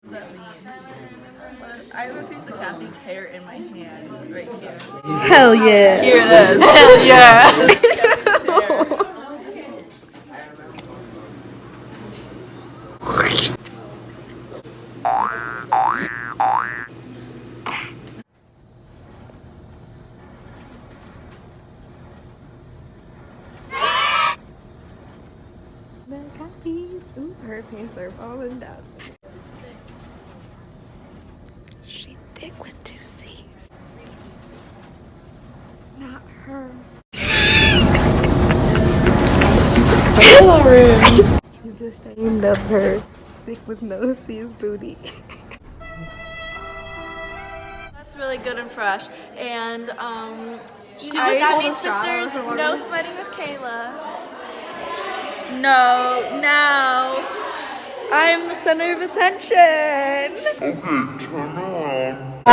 What does that mean? I have a piece of Kathy's hair in my hand right here. Hell yeah. Here it is. Hell yeah. Kathy's hair. Ooh, her pants are falling down. She thick with 2 C's. Not her. She's ashamed of her thick with no C's booty. That's really good and fresh. And You know what that means, sisters? No sweating with Kayla. no, now I'm the center of attention. Okay, turn around.